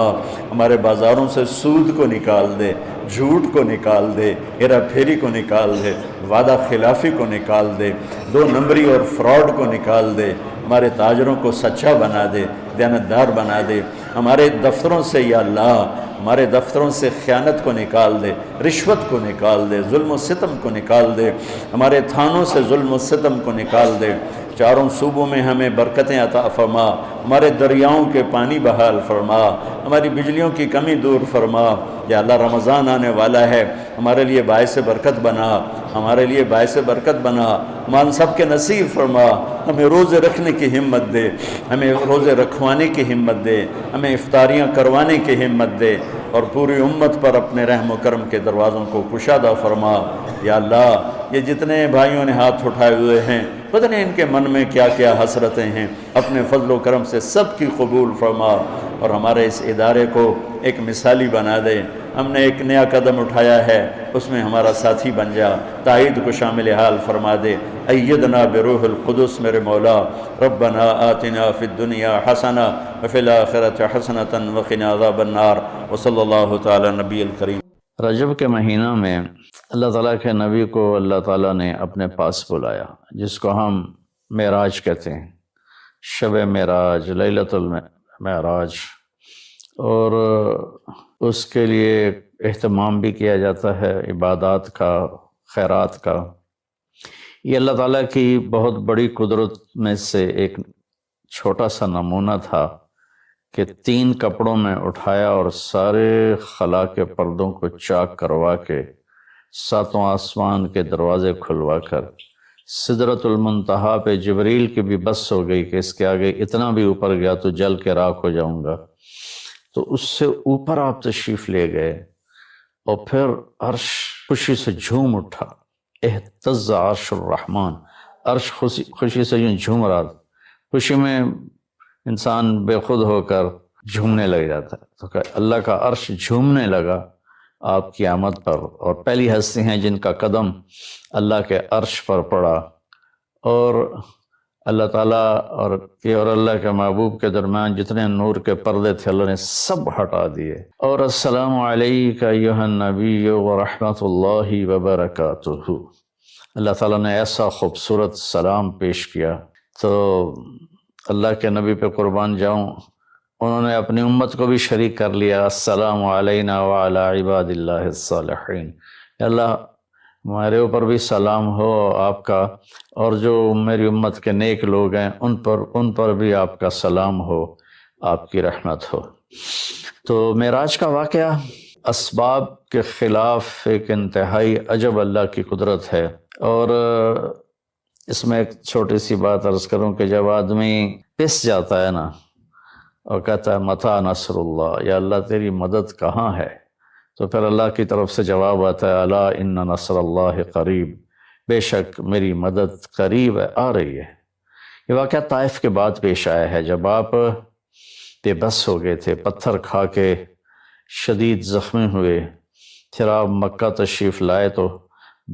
ہمارے بازاروں سے سود کو نکال دے، جھوٹ کو نکال دے، ہیرا پھیری کو نکال دے، وعدہ خلافی کو نکال دے، 2 نمبری اور فراڈ کو نکال دے. ہمارے تاجروں کو سچا بنا دے، دیانتدار بنا دے. ہمارے دفتروں سے یا اللہ ہمارے دفتروں سے خیانت کو نکال دے، رشوت کو نکال دے، ظلم و ستم کو نکال دے. ہمارے تھانوں سے ظلم و ستم کو نکال دے. چاروں صوبوں میں ہمیں برکتیں عطا فرما. ہمارے دریاؤں کے پانی بحال فرما، ہماری بجلیوں کی کمی دور فرما. یا اللہ رمضان آنے والا ہے، ہمارے لیے باعث برکت بنا، ہمارے لیے باعث برکت بنا. ہم سب کے نصیب فرما. ہمیں روزے رکھنے کی ہمت دے، ہمیں روزے رکھوانے کی ہمت دے، ہمیں افطاریاں کروانے کی ہمت دے، اور پوری امت پر اپنے رحم و کرم کے دروازوں کو کشادہ فرما. یا اللہ یہ جتنے بھائیوں نے ہاتھ اٹھائے ہوئے ہیں، پتہ نہیں ان کے من میں کیا کیا حسرتیں ہیں، اپنے فضل و کرم سے سب کی قبول فرما. اور ہمارے اس ادارے کو ایک مثالی بنا دے. ہم نے ایک نیا قدم اٹھایا ہے، اس میں ہمارا ساتھی بن جا، تائید کو شامل حال فرما دے. ایدنا بروح القدس میرے مولا. ربنا آتنا فی الدنیا حسنہ وفی الآخرۃ حسنۃ وقنا عذاب النار. وصلی اللہ تعالی نبی الکریم. رجب کے مہینہ میں اللہ تعالیٰ کے نبی کو اللہ تعالیٰ نے اپنے پاس بلایا، جس کو ہم معراج کہتے ہیں، شب معراج، لیلۃ المعراج. اور اس کے لیے اہتمام بھی کیا جاتا ہے، عبادات کا، خیرات کا. یہ اللہ تعالیٰ کی بہت بڑی قدرت میں سے ایک چھوٹا سا نمونہ تھا کہ 3 کپڑوں میں اٹھایا اور سارے خلا کے پردوں کو چاک کروا کے 7 آسمان کے دروازے کھلوا کر سدرۃ المنتہا پہ جبریل کی بھی بس ہو گئی کہ اس کے آگے اتنا بھی اوپر گیا تو جل کے راکھ ہو جاؤں گا، تو اس سے اوپر آپ تشریف لے گئے، اور پھر عرش خوشی سے جھوم اٹھا، اہتز عرش الرحمن، عرش خوشی سے یوں جھوم رہا تھا۔ خوشی میں انسان بے خود ہو کر جھومنے لگ جاتا ہے، تو کہ اللہ کا عرش جھومنے لگا آپ کی آمد پر، اور پہلی ہستی ہیں جن کا قدم اللہ کے عرش پر پڑا، اور اللہ تعالیٰ اور اللہ کے محبوب کے درمیان جتنے نور کے پردے تھے اللہ نے سب ہٹا دیے، اور السلام علیک ایھا النبی ورحمۃ اللہ وبرکاتہ، اللہ تعالیٰ نے ایسا خوبصورت سلام پیش کیا۔ تو اللہ کے نبی پہ قربان جاؤں، انہوں نے اپنی امت کو بھی شریک کر لیا، السلام علینا وعلی عباد اللہ الصالحین، اللہ ہمارے اوپر بھی سلام ہو آپ کا، اور جو میری امت کے نیک لوگ ہیں ان پر بھی آپ کا سلام ہو، آپ کی رحمت ہو۔ تو معراج کا واقعہ اسباب کے خلاف ایک انتہائی عجب اللہ کی قدرت ہے، اور اس میں ایک چھوٹی سی بات عرض کروں کہ جب آدمی پس جاتا ہے نا اور کہتا ہے متی نصر اللہ، یا اللہ تیری مدد کہاں ہے، تو پھر اللہ کی طرف سے جواب آتا ہے الا ان نصر اللہ قریب، بے شک میری مدد قریب ہے، آ رہی ہے۔ یہ واقعہ طائف کے بعد پیش آیا ہے، جب آپ بے بس ہو گئے تھے، پتھر کھا کے شدید زخمی ہوئے، پھر آپ مکہ تشریف لائے تو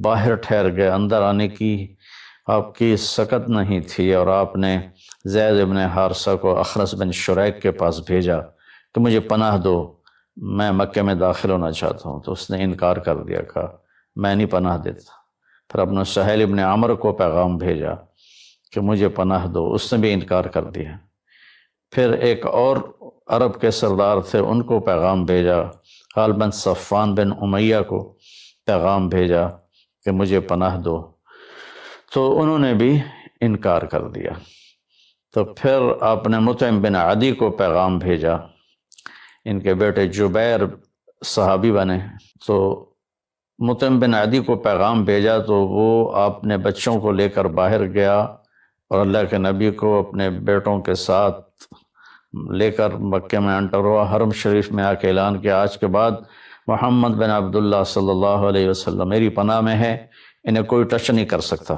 باہر ٹھہر گئے، اندر آنے کی آپ کی سکت نہیں تھی، اور آپ نے زید ابن حارثہ کو اخنس بن شریک کے پاس بھیجا کہ مجھے پناہ دو، میں مکے میں داخل ہونا چاہتا ہوں، تو اس نے انکار کر دیا، کہا میں نہیں پناہ دیتا۔ پھر اپنے سہیل ابن عمر کو پیغام بھیجا کہ مجھے پناہ دو، اس نے بھی انکار کر دیا۔ پھر ایک اور عرب کے سردار تھے، ان کو پیغام بھیجا، خال بن صفان بن امیہ کو پیغام بھیجا کہ مجھے پناہ دو، تو انہوں نے بھی انکار کر دیا۔ تو پھر آپ نے مطعم بن عدی کو پیغام بھیجا، ان کے بیٹے جبیر صحابی بنے، تو مطعم بن عدی کو پیغام بھیجا تو وہ آپ نے بچوں کو لے کر باہر گیا، اور اللہ کے نبی کو اپنے بیٹوں کے ساتھ لے کر مکے میں انٹر ہوا، حرم شریف میں آ کے اعلان کیا آج کے بعد محمد بن عبداللہ صلی اللہ علیہ وسلم میری پناہ میں ہے، انہیں کوئی ٹچ نہیں کر سکتا۔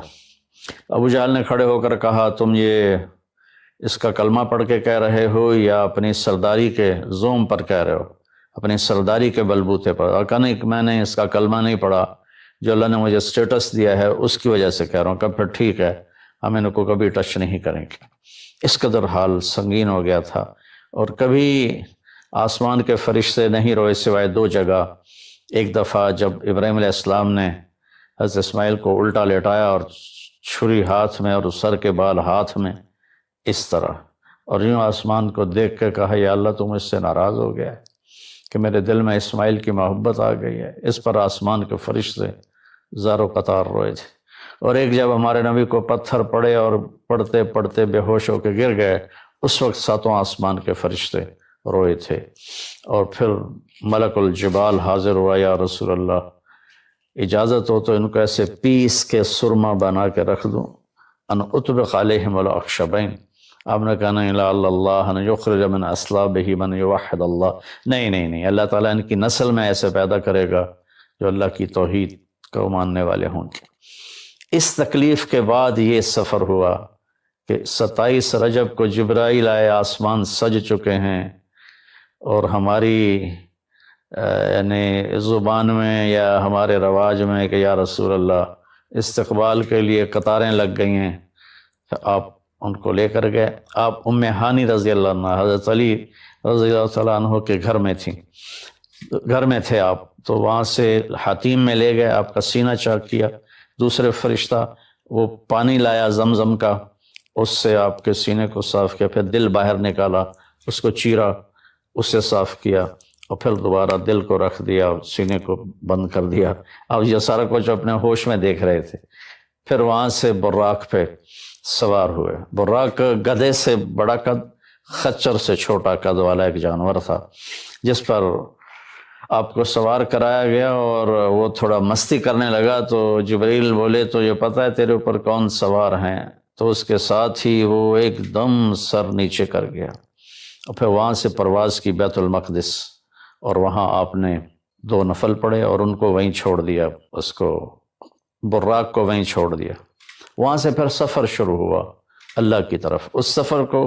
ابو جہل نے کھڑے ہو کر کہا تم یہ اس کا کلمہ پڑھ کے کہہ رہے ہو یا اپنی سرداری کے زوم پر کہہ رہے ہو، اپنی سرداری کے بلبوتے پر؟ اور کہا نہیں، میں نے اس کا کلمہ نہیں پڑھا، جو اللہ نے مجھے سٹیٹس دیا ہے اس کی وجہ سے کہہ رہا ہوں۔ کہ پھر ٹھیک ہے، ہم ان کو کبھی ٹچ نہیں کریں گے۔ اس قدر حال سنگین ہو گیا تھا، اور کبھی آسمان کے فرشتے نہیں روئے سوائے 2 جگہ۔ ایک دفعہ جب ابراہیم علیہ السلام نے حضرت اسماعیل کو الٹا لیٹایا اور چھری ہاتھ میں اور سر کے بال ہاتھ میں، اس طرح، اور یوں آسمان کو دیکھ کے کہا یا اللہ تم اس سے ناراض ہو گیا ہے کہ میرے دل میں اسماعیل کی محبت آ گئی ہے۔ اس پر آسمان کے فرشتے زار و قطار روئے تھے۔ اور ایک جب ہمارے نبی کو پتھر پڑے اور پڑھتے پڑھتے بے ہوش ہو کے گر گئے، اس وقت 7 آسمان کے فرشتے روئے تھے۔ اور پھر ملک الجبال حاضر ہوا، یا رسول اللہ اجازت ہو تو ان کو ایسے پیس کے سرما بنا کے رکھ دوں، ان اطبق علیہم الاخشبین۔ آپ نے کہا نہیں، لعل اللہ ان یخرج من اصلابہ من یوحد اللہ، نہیں، اللہ تعالیٰ ان کی نسل میں ایسے پیدا کرے گا جو اللہ کی توحید کو ماننے والے ہوں گے۔ اس تکلیف کے بعد یہ سفر ہوا کہ 27 رجب کو جبرائیل آئے، آسمان سج چکے ہیں، اور ہماری یعنی زبان میں یا ہمارے رواج میں کہ یا رسول اللہ استقبال کے لیے قطاریں لگ گئی ہیں، آپ ان کو لے کر گئے۔ آپ ام ہانی رضی اللہ عنہ، حضرت علی رضی اللہ تعالیٰ عنہ کے گھر میں تھے آپ، تو وہاں سے حتیم میں لے گئے، آپ کا سینہ چاک کیا۔ دوسرے فرشتہ وہ پانی لایا زمزم کا، اس سے آپ کے سینے کو صاف کیا، پھر دل باہر نکالا، اس کو چیرا، اسے صاف کیا، اور پھر دوبارہ دل کو رکھ دیا، سینے کو بند کر دیا۔ اب یہ سارا کچھ اپنے ہوش میں دیکھ رہے تھے۔ پھر وہاں سے براق پہ سوار ہوئے۔ براق گدھے سے بڑا قد، خچر سے چھوٹا قد والا ایک جانور تھا، جس پر آپ کو سوار کرایا گیا اور وہ تھوڑا مستی کرنے لگا تو جبریل بولے تو یہ پتہ ہے تیرے اوپر کون سوار ہیں؟ تو اس کے ساتھ ہی وہ ایک دم سر نیچے کر گیا، اور پھر وہاں سے پرواز کی بیت المقدس، اور وہاں آپ نے 2 نفل پڑھے اور ان کو وہیں چھوڑ دیا، اس کو براق کو وہیں چھوڑ دیا۔ وہاں سے پھر سفر شروع ہوا اللہ کی طرف۔ اس سفر کو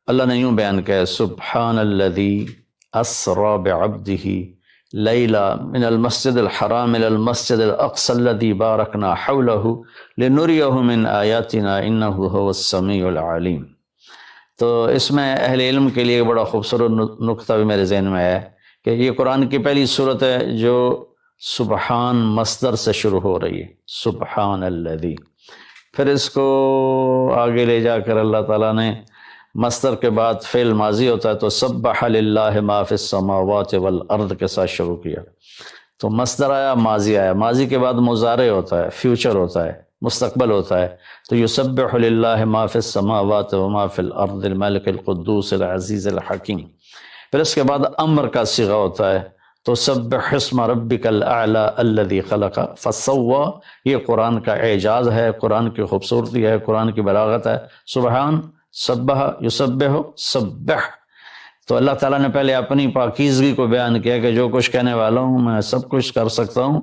اللہ نے یوں بیان کیا، سبحان الذی اسری بعبدہ لیلا من المسجد الحرام الى المسجد الاقصى الذي بارکنا حولہ لنریہ من آیاتنا انہ هو السمیع العلیم۔ تو اس میں اہل علم کے لیے بڑا خوبصورت نقطہ بھی میرے ذہن میں ہے کہ یہ قرآن کی پہلی صورت ہے جو سبحان مصدر سے شروع ہو رہی ہے، سبحان الذی۔ پھر اس کو آگے لے جا کر اللہ تعالیٰ نے مصدر کے بعد فعل ماضی ہوتا ہے تو سبح للہ ما فی السماوات والارض کے ساتھ شروع کیا، تو مصدر آیا، ماضی آیا، ماضی کے بعد مضارع ہوتا ہے، فیوچر ہوتا ہے، مستقبل ہوتا ہے، تو یسبح للہ ما فی السماوات وما فی الارض الملک القدوس العزیز الحکیم۔ پھر اس کے بعد امر کا صیغہ ہوتا ہے تو سبح اسم ربک الاعلی الذی خلق فسوی۔ یہ قرآن کا اعجاز ہے، قرآن کی خوبصورتی ہے، قرآن کی بلاغت ہے۔ سبحان، سبح، یسبح، سبح۔ تو اللہ تعالیٰ نے پہلے اپنی پاکیزگی کو بیان کیا کہ جو کچھ کہنے والا ہوں میں سب کچھ کر سکتا ہوں،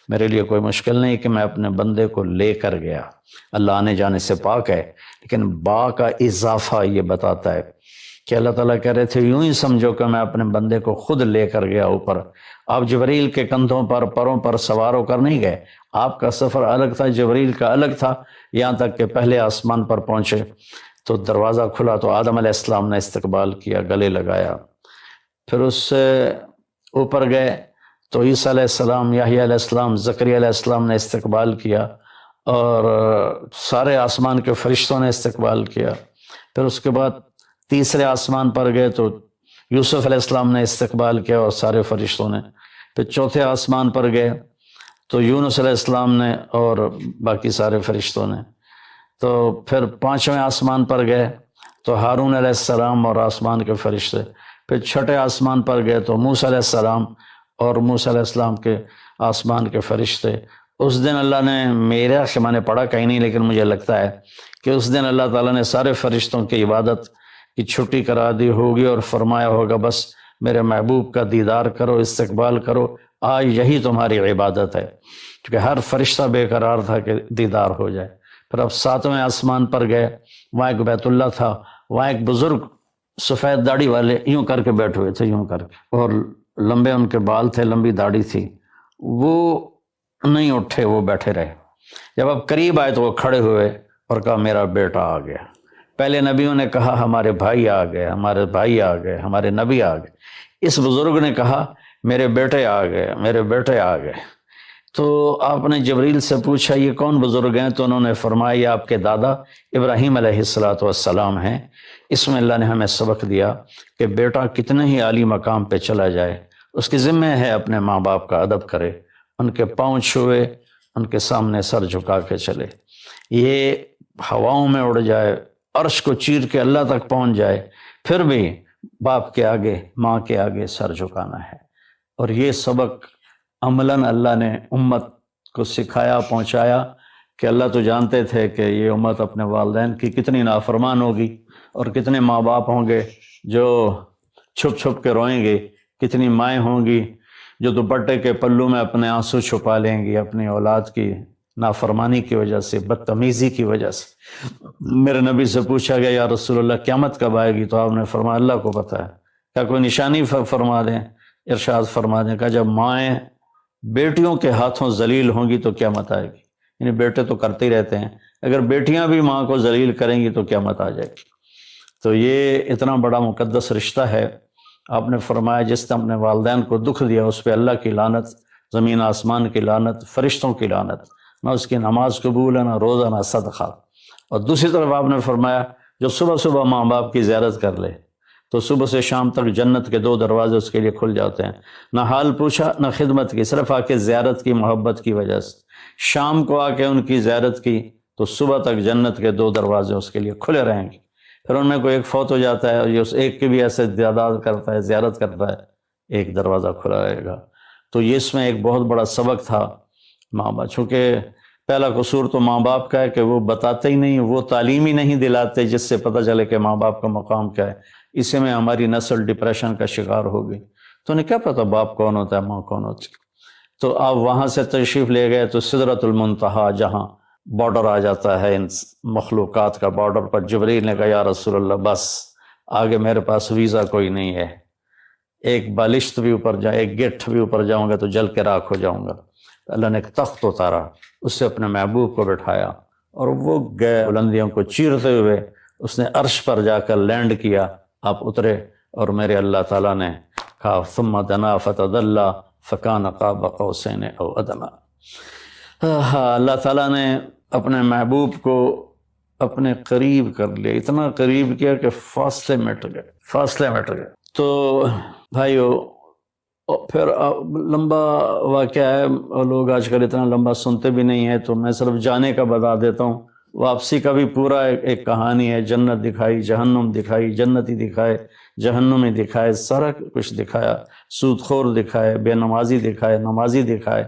میرے لیے کوئی مشکل نہیں کہ میں اپنے بندے کو لے کر گیا۔ اللہ آنے جانے سے پاک ہے، لیکن با کا اضافہ یہ بتاتا ہے کہ اللہ تعالیٰ کہہ رہے تھے یوں ہی سمجھو کہ میں اپنے بندے کو خود لے کر گیا اوپر۔ آپ جبریل کے کندھوں پر، پروں پر سوار ہو کر نہیں گئے، آپ کا سفر الگ تھا، جبریل کا الگ تھا، یہاں تک کہ پہلے آسمان پر پہنچے تو دروازہ کھلا تو آدم علیہ السلام نے استقبال کیا، گلے لگایا۔ پھر اس سے اوپر گئے تو عیسیٰ علیہ السلام، یحییٰ علیہ السلام، زکریا علیہ السلام نے استقبال کیا، اور سارے آسمان کے فرشتوں نے استقبال کیا۔ پھر اس کے بعد تیسرے آسمان پر گئے تو یوسف علیہ السلام نے استقبال کیا اور سارے فرشتوں نے۔ پھر چوتھے آسمان پر گئے تو یونس علیہ السلام نے اور باقی سارے فرشتوں نے۔ تو پھر پانچویں آسمان پر گئے تو ہارون علیہ السلام اور آسمان کے فرشتے۔ پھر چھٹے آسمان پر گئے تو موسیٰ علیہ السلام اور موسیٰ علیہ السلام کے آسمان کے فرشتے۔ اس دن اللہ نے، میرا کہ میں نے پڑھا کہیں نہیں لیکن مجھے لگتا ہے کہ اس دن اللہ تعالیٰ نے سارے فرشتوں کی عبادت کی چھٹی کرا دی ہوگی اور فرمایا ہوگا بس میرے محبوب کا دیدار کرو، استقبال کرو، آج یہی تمہاری عبادت ہے، کیونکہ ہر فرشتہ بے قرار تھا کہ دیدار ہو جائے۔ پھر اب ساتویں آسمان پر گئے، وہاں ایک بیت اللہ تھا، وہاں ایک بزرگ سفید داڑھی والے یوں کر کے بیٹھے ہوئے تھے، یوں کر کے، اور لمبے ان کے بال تھے، لمبی داڑھی تھی، وہ نہیں اٹھے، وہ بیٹھے رہے۔ جب اب قریب آئے تو وہ کھڑے ہوئے اور کہا میرا بیٹا آ گیا۔ پہلے نبیوں نے کہا ہمارے بھائی آ گئے، ہمارے بھائی آ گئے، ہمارے نبی آ گئے۔ اس بزرگ نے کہا میرے بیٹے آ گئے، میرے بیٹے آ گئے۔ تو آپ نے جبریل سے پوچھا یہ کون بزرگ ہیں؟ تو انہوں نے فرمایا یہ آپ کے دادا ابراہیم علیہ السلام ہیں۔ اس میں اللہ نے ہمیں سبق دیا کہ بیٹا کتنے ہی عالی مقام پہ چلا جائے، اس کی ذمہ ہے اپنے ماں باپ کا ادب کرے، ان کے پاؤں چھوئے، ان کے سامنے سر جھکا کے چلے، یہ ہواؤں میں اڑ جائے، عرش کو چیر کے اللہ تک پہنچ جائے، پھر بھی باپ کے آگے، ماں کے آگے سر جھکانا ہے۔ اور یہ سبق عملاً اللہ نے امت کو سکھایا، پہنچایا کہ اللہ تو جانتے تھے کہ یہ امت اپنے والدین کی کتنی نافرمان ہوگی، اور کتنے ماں باپ ہوں گے جو چھپ چھپ کے روئیں گے، کتنی مائیں ہوں گی جو دوپٹے کے پلو میں اپنے آنسو چھپا لیں گی اپنی اولاد کی نافرمانی کی وجہ سے، بدتمیزی کی وجہ سے۔ میرے نبی سے پوچھا گیا یا رسول اللہ قیامت کب آئے گی؟ تو آپ نے فرمایا اللہ کو پتہ ہے، کیا کوئی نشانی فرما دیں؟ ارشاد فرما دیں کہ جب مائیں بیٹیوں کے ہاتھوں ذلیل ہوں گی تو قیامت آئے گی۔ یعنی بیٹے تو کرتے ہی رہتے ہیں، اگر بیٹیاں بھی ماں کو ذلیل کریں گی تو قیامت آ جائے گی۔ تو یہ اتنا بڑا مقدس رشتہ ہے۔ آپ نے فرمایا جس نے اپنے والدین کو دکھ دیا اس پہ اللہ کی لعنت، زمین آسمان کی لعنت، فرشتوں کی لعنت، نہ اس کی نماز قبول ہے، نہ روزہ، نہ صدقہ۔ اور دوسری طرف آپ نے فرمایا جو صبح صبح ماں باپ کی زیارت کر لے تو صبح سے شام تک جنت کے 2 دروازے اس کے لیے کھل جاتے ہیں، نہ حال پوچھا نہ خدمت کی، صرف آ کے زیارت کی، محبت کی وجہ سے۔ شام کو آ کے ان کی زیارت کی تو صبح تک جنت کے 2 دروازے اس کے لیے کھلے رہیں گے۔ پھر ان میں کوئی ایک فوت ہو جاتا ہے اور یہ اس ایک کی بھی ایسے تعداد کرتا ہے، زیارت کرتا ہے، ایک دروازہ کھلا رہے گا۔ تو یہ اس میں ایک بہت بڑا سبق تھا ماں باپ، چونکہ پہلا قصور تو ماں باپ کا ہے کہ وہ بتاتے ہی نہیں، وہ تعلیم ہی نہیں دلاتے جس سے پتہ چلے کہ ماں باپ کا مقام کیا ہے۔ اسی میں ہماری نسل ڈپریشن کا شکار ہو گئی۔ تو انہیں کیا پتہ باپ کون ہوتا ہے، ماں کون ہوتی ہے۔ تو آپ وہاں سے تشریف لے گئے تو سدرۃ المنتہا، جہاں بارڈر آ جاتا ہے ان مخلوقات کا، بارڈر پر جبریل نے کہا یا رسول اللہ بس آگے میرے پاس ویزا کوئی نہیں ہے، ایک بالشت بھی اوپر جائے، ایک گٹھ بھی اوپر جاؤں گا تو جل کے راکھ ہو جاؤں گا۔ اللہ نے ایک تخت اتارا، اس سے اپنے محبوب کو بٹھایا اور وہ گئے بلندیوں کو چیرتے ہوئے، اس نے عرش پر جا کر لینڈ کیا، آپ اترے اور میرے اللہ تعالیٰ نے کہا ثم دنا فتدلی فکان قاب قوسین او ادنی۔ اللہ تعالیٰ نے اپنے محبوب کو اپنے قریب کر لیا، اتنا قریب کیا کہ فاصلے مٹ گئے۔ تو بھائیو پھر لمبا واقعہ ہے، اور لوگ آج کل اتنا لمبا سنتے بھی نہیں ہیں، تو میں صرف جانے کا بتا دیتا ہوں۔ واپسی کا بھی پورا ایک کہانی ہے، جنت دکھائی، جہنم دکھائی، جنتی دکھائے، جہنمی دکھائے، سارا کچھ دکھایا، سود خور دکھائے، بے نمازی دکھائے، نمازی دکھائے،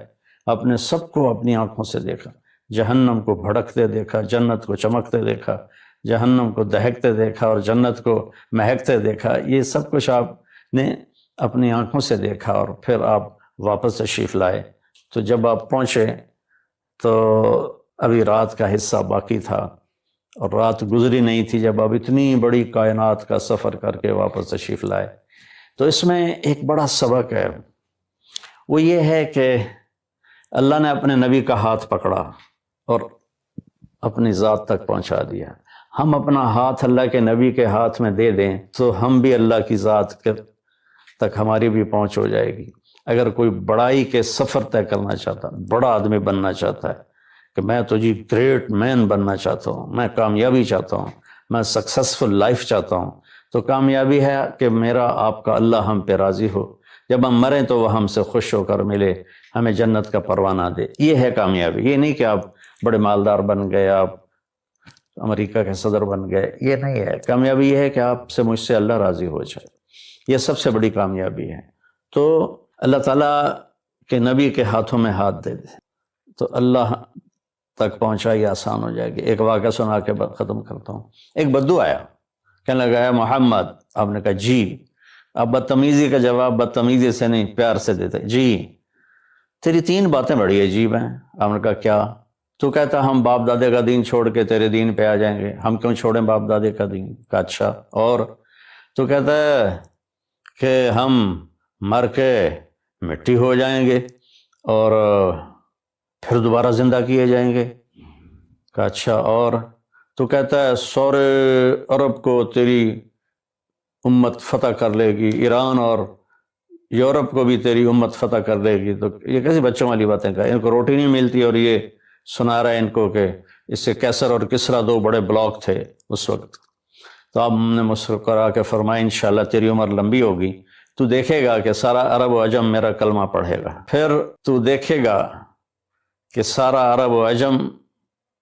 اپنے سب کو اپنی آنکھوں سے دیکھا، جہنم کو بھڑکتے دیکھا، جنت کو چمکتے دیکھا، جہنم کو دہکتے دیکھا اور جنت کو مہکتے دیکھا۔ یہ سب کچھ آپ نے اپنی آنکھوں سے دیکھا، اور پھر آپ واپس تشریف لائے۔ تو جب آپ پہنچے تو ابھی رات کا حصہ باقی تھا اور رات گزری نہیں تھی جب آپ اتنی بڑی کائنات کا سفر کر کے واپس تشریف لائے۔ تو اس میں ایک بڑا سبق ہے، وہ یہ ہے کہ اللہ نے اپنے نبی کا ہاتھ پکڑا اور اپنی ذات تک پہنچا دیا۔ ہم اپنا ہاتھ اللہ کے نبی کے ہاتھ میں دے دیں تو ہم بھی اللہ کی ذات تک ہماری بھی پہنچ ہو جائے گی۔ اگر کوئی بڑائی کے سفر طے کرنا چاہتا، بڑا آدمی بننا چاہتا ہے کہ میں تو جی گریٹ مین بننا چاہتا ہوں، میں کامیابی چاہتا ہوں، میں سکسیسفل لائف چاہتا ہوں، تو کامیابی ہے کہ میرا آپ کا اللہ ہم پہ راضی ہو، جب ہم مریں تو وہ ہم سے خوش ہو کر ملے، ہمیں جنت کا پروانہ دے۔ یہ ہے کامیابی۔ یہ نہیں کہ آپ بڑے مالدار بن گئے، آپ امریکہ کے صدر بن گئے، یہ نہیں ہے۔ کامیابی یہ ہے کہ آپ سے مجھ سے اللہ راضی ہو جائے، یہ سب سے بڑی کامیابی ہے۔ تو اللہ تعالیٰ کے نبی کے ہاتھوں میں ہاتھ دے دے تو اللہ تک پہنچائی آسان ہو جائے گی۔ ایک واقعہ سنا کے بعد ختم کرتا ہوں۔ ایک بدو آیا، کہنے لگا ہے محمد، آپ نے کہا جی۔ اب بدتمیزی کا جواب بدتمیزی سے نہیں، پیار سے دیتے، جی تیری 3 باتیں بڑی عجیب ہیں۔ آپ نے کہا کیا؟ تو کہتا ہم باپ دادے کا دین چھوڑ کے تیرے دین پہ آ جائیں گے۔ ہم کیوں چھوڑیں باپ دادے کا دین؟ کہا اچھا اور؟ تو کہتا ہے کہ ہم مر کے مٹی ہو جائیں گے اور پھر دوبارہ زندہ کیے جائیں گے۔ کہا اچھا اور؟ تو کہتا ہے سورے عرب کو تیری امت فتح کر لے گی، ایران اور یورپ کو بھی تیری امت فتح کر لے گی۔ تو یہ کیسی بچوں والی باتیں کہا، ان کو روٹی نہیں ملتی اور یہ سنا رہا ہے ان کو کہ اس سے کیسر اور کسرا 2 بڑے بلاک تھے اس وقت۔ تو آپ نے مسکرا کے فرمایا انشاءاللہ تیری عمر لمبی ہوگی، تو دیکھے گا کہ سارا عرب و عجم میرا کلمہ پڑھے گا، پھر تو دیکھے گا کہ سارا عرب و عجم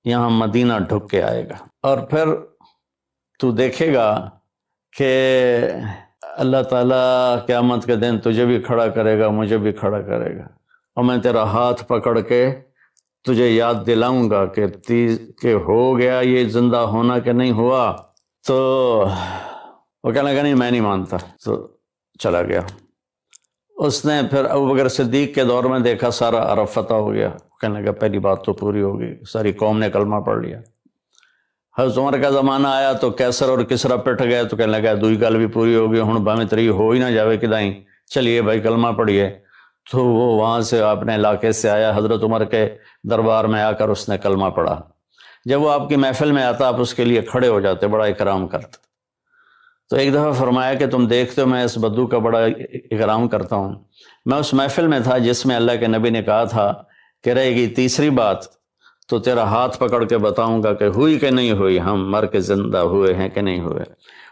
یہاں مدینہ ڈھک کے آئے گا، اور پھر تو دیکھے گا کہ اللہ تعالیٰ قیامت کے دن تجھے بھی کھڑا کرے گا، مجھے بھی کھڑا کرے گا، اور میں تیرا ہاتھ پکڑ کے تجھے یاد دلاؤں گا کہ ہو گیا یہ زندہ ہونا کہ نہیں ہوا۔ تو وہ کہنے لگا نہیں میں نہیں مانتا، تو چلا گیا۔ اس نے پھر ابوبکر صدیق کے دور میں دیکھا سارا عرب فتح ہو گیا، کہنے لگا پہلی بات تو پوری ہو گئی، ساری قوم نے کلمہ پڑھ لیا۔ حضرت عمر کا زمانہ آیا تو کیسر اور کسرا پٹ گئے، تو کہنے لگا دوئی گل بھی پوری ہو گئی، ہن بھاویں تری ہو ہی نہ جاوے کدائیں، چلیے بھائی کلمہ پڑھیے۔ تو وہ وہاں سے اپنے علاقے سے آیا، حضرت عمر کے دربار میں آ کر اس نے کلمہ پڑھا۔ جب وہ آپ کی محفل میں آتا آپ اس کے لیے کھڑے ہو جاتے، بڑا اکرام کرتے۔ تو ایک دفعہ فرمایا کہ تم دیکھتے ہو میں اس بدو کا بڑا اکرام کرتا ہوں، میں اس محفل میں تھا جس میں اللہ کے نبی نے کہا تھا کہ رہے گی تیسری بات تو تیرا ہاتھ پکڑ کے بتاؤں گا کہ ہوئی کہ نہیں ہوئی، ہم مر کے زندہ ہوئے ہیں کہ نہیں ہوئے،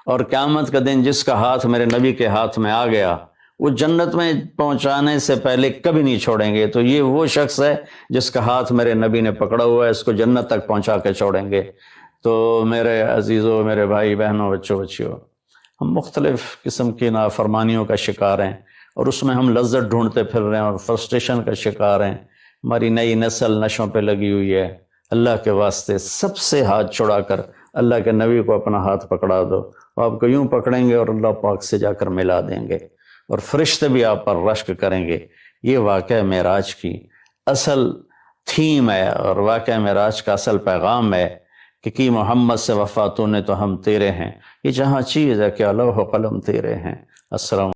اور قیامت کا دن جس کا ہاتھ میرے نبی کے ہاتھ میں آ گیا وہ جنت میں پہنچانے سے پہلے کبھی نہیں چھوڑیں گے۔ تو یہ وہ شخص ہے جس کا ہاتھ میرے نبی نے پکڑا ہوا ہے، اس کو جنت تک پہنچا کے چھوڑیں گے۔ تو میرے عزیزوں، میرے بھائی بہنوں، بچوں بچیوں، ہم مختلف قسم کی نافرمانیوں کا شکار ہیں، اور اس میں ہم لذت ڈھونڈتے پھر رہے ہیں اور فرسٹریشن کا شکار ہیں، ہماری نئی نسل نشوں پہ لگی ہوئی ہے، اللہ کے واسطے سب سے ہاتھ چھڑا کر اللہ کے نبی کو اپنا ہاتھ پکڑا دو، آپ کو یوں پکڑیں گے اور اللہ پاک سے جا کر ملا دیں گے، اور فرشتے بھی آپ پر رشک کریں گے۔ یہ واقعہ معراج کی اصل تھیم ہے، اور واقعہ معراج کا اصل پیغام ہے کہ محمد سے وفا تو نے تو ہم تیرے ہیں۔ یہ جہاں چیز ہے کہ لوح و قلم تیرے ہیں۔ السلام